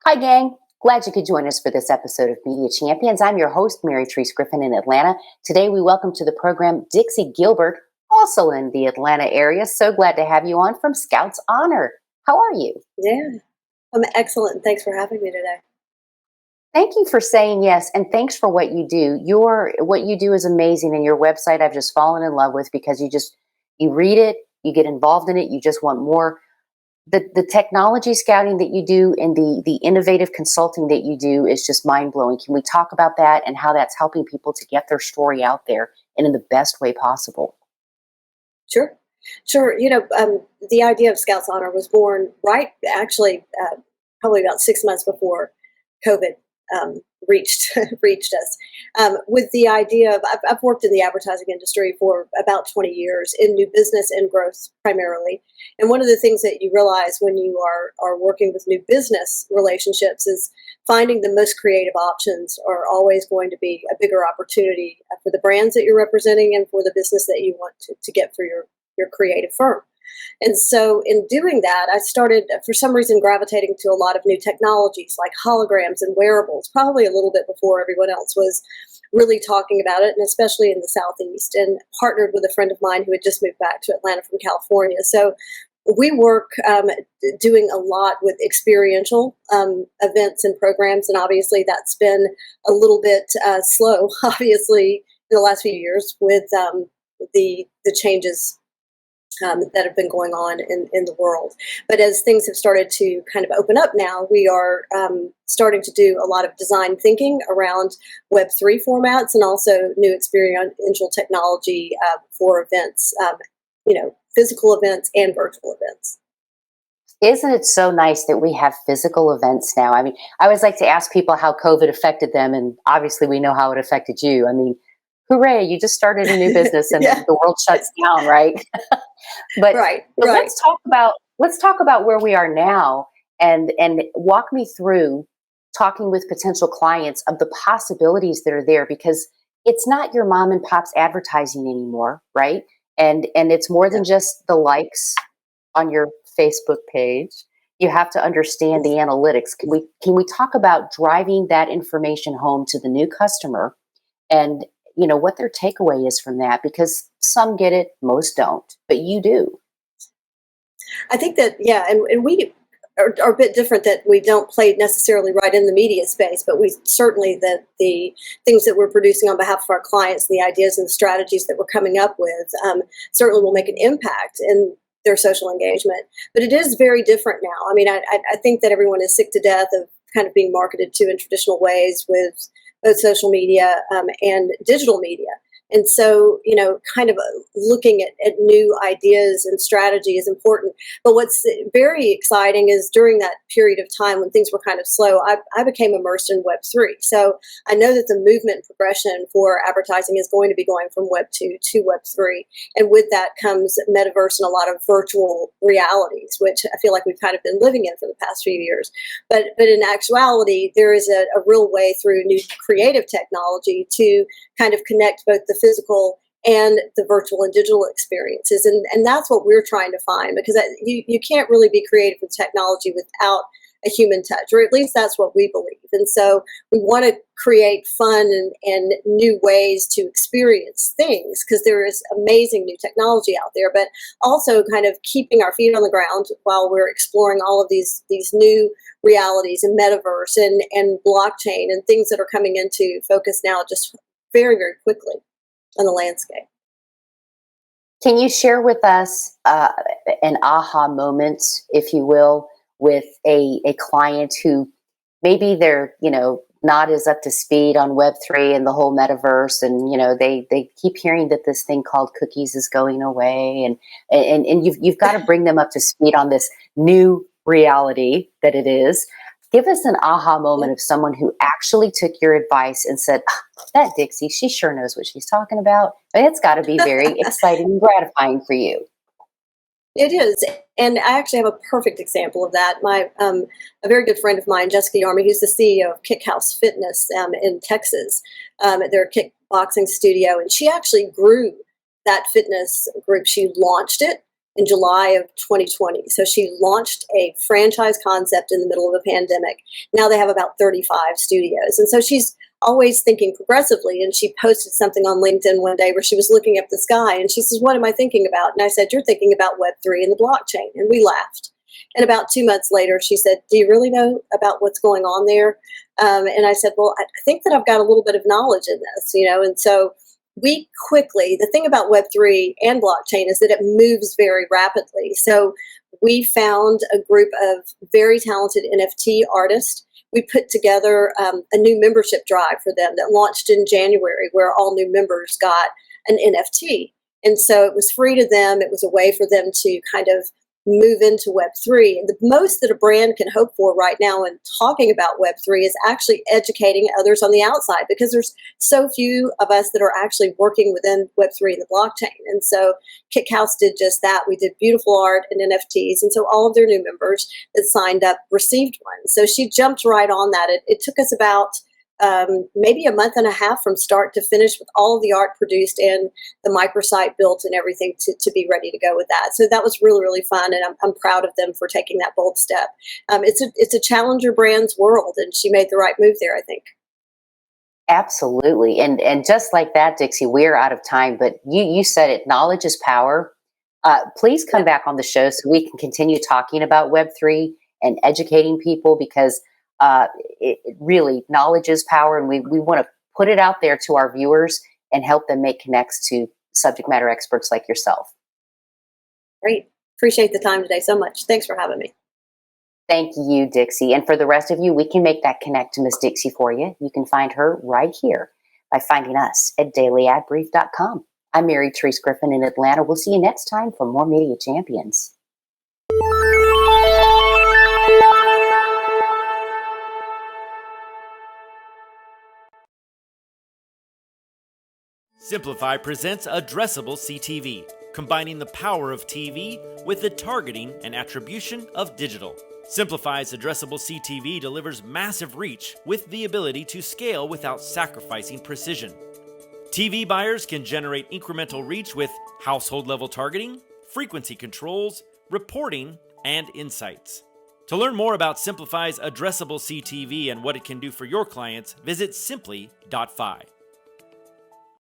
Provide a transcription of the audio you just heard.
Hi, gang. Glad you could join us for this episode of Media Champions. I'm your host, Mary Therese Griffin in Atlanta. Today, we welcome to the program Dixie Gilbert, also in the Atlanta area. So glad to have you on from Scouts Honor. How are you? Yeah, I'm excellent. Thanks for having me today. Thank you for saying yes, and thanks for what you do. What you do is amazing, and your website I've just fallen in love with because you read it, you get involved in it, you just want more. The technology scouting that you do and the innovative consulting that you do is just mind blowing. Can we talk about that and how that's helping people to get their story out there and in the best way possible? Sure. Sure. The idea of Scouts Honor was born probably about 6 months before COVID reached reached us. With the idea of, I've worked in the advertising industry for about 20 years in new business and growth primarily. And one of the things that you realize when you are working with new business relationships is finding the most creative options are always going to be a bigger opportunity for the brands that you're representing and for the business that you want to get for your creative firm. And so, in doing that, I started, for some reason, gravitating to a lot of new technologies like holograms and wearables, probably a little bit before everyone else was really talking about it, and especially in the Southeast, and partnered with a friend of mine who had just moved back to Atlanta from California. So, we work doing a lot with experiential events and programs, and obviously that's been a little bit slow, obviously, in the last few years with the changes that have been going on in the world. But as things have started to kind of open up now, we are starting to do a lot of design thinking around Web3 formats and also new experiential technology for events, physical events and virtual events. Isn't it so nice that we have physical events now? I mean, I always like to ask people how COVID affected them, and obviously we know how it affected you. I mean, hooray, you just started a new business and Yeah, the world shuts down, right? But right, but right. let's talk about where we are now and walk me through talking with potential clients of the possibilities that are there because it's not your mom and pop's advertising anymore, right? And it's more Yeah. than just the likes on your Facebook page. You have to understand the analytics. Can we talk about driving that information home to the new customer and what their takeaway is from that because some get it, most don't, but you do. I think that, yeah, and we are a bit different that we don't play necessarily right in the media space, but we certainly that the things that we're producing on behalf of our clients, the ideas and strategies that we're coming up with, certainly will make an impact in their social engagement. But it is very different now. I mean, I think that everyone is sick to death of kind of being marketed to in traditional ways with both social media and digital media. And so, kind of looking at new ideas and strategy is important. But what's very exciting is during that period of time when things were kind of slow, I became immersed in Web3. So I know that the movement and progression for advertising is going to be going from Web2 to Web3. And with that comes metaverse and a lot of virtual realities, which I feel like we've kind of been living in for the past few years. But in actuality, there is a real way through new creative technology to kind of connect both the physical and the virtual and digital experiences. And that's what we're trying to find because you can't really be creative with technology without a human touch, or at least that's what we believe. And so we want to create fun and new ways to experience things because there is amazing new technology out there, but also kind of keeping our feet on the ground while we're exploring all of these new realities and metaverse and blockchain and things that are coming into focus now just very, very quickly on the landscape. Can you share with us an aha moment, if you will, with a client who maybe they're, not as up to speed on Web3 and the whole metaverse, and they keep hearing that this thing called cookies is going away, and you've got to bring them up to speed on this new reality that it is. Give us an aha moment of someone who actually took your advice and said, that Dixie, she sure knows what she's talking about. It's got to be very exciting and gratifying for you. It is, and I actually have a perfect example of that. My a very good friend of mine, Jessica Yarmy, who's the CEO of Kick House Fitness in Texas, at their kickboxing studio, and she actually grew that fitness group. She launched it. in July of 2020. So she launched a franchise concept in the middle of a pandemic. Now they have about 35 studios. And so she's always thinking progressively. And she posted something on LinkedIn one day where she was looking up the sky and she says, "What am I thinking about?" And I said, "You're thinking about Web3 and the blockchain." And we laughed. And about 2 months later, she said, "Do you really know about what's going on there?" And I said, "Well, I think that I've got a little bit of knowledge in this, you know." And so we quickly, the thing about Web3 and blockchain is that it moves very rapidly. So we found a group of very talented NFT artists. We put together a new membership drive for them that launched in January, where all new members got an NFT. And so it was free to them. It was a way for them to kind of move into Web3. And the most that a brand can hope for right now in talking about Web3 is actually educating others on the outside, because there's so few of us that are actually working within Web3 and the blockchain. And so Kick House did just that. We did beautiful art and NFTs. And so all of their new members that signed up received one. So she jumped right on that. It took us about maybe a month and a half from start to finish, with all of the art produced and the microsite built and everything to be ready to go with that. So that was really, really fun. And I'm proud of them for taking that bold step. It's a challenger brand's world, and she made the right move there, I think. Absolutely. And just like that, Dixie, we're out of time, but you said it, knowledge is power. Please come back on the show so we can continue talking about Web3 and educating people, because it really, knowledge is power, and we want to put it out there to our viewers and help them make connects to subject matter experts like yourself. Great. Appreciate the time today so much. Thanks for having me. Thank you, Dixie. And for the rest of you, we can make that connect to Miss Dixie for you. You can find her right here by finding us at dailyadbrief.com. I'm Mary Therese Griffin in Atlanta. We'll see you next time for more Media Champions. Simplify presents Addressable CTV, combining the power of TV with the targeting and attribution of digital. Simplify's Addressable CTV delivers massive reach with the ability to scale without sacrificing precision. TV buyers can generate incremental reach with household-level targeting, frequency controls, reporting, and insights. To learn more about Simplify's Addressable CTV and what it can do for your clients, visit simply.fi.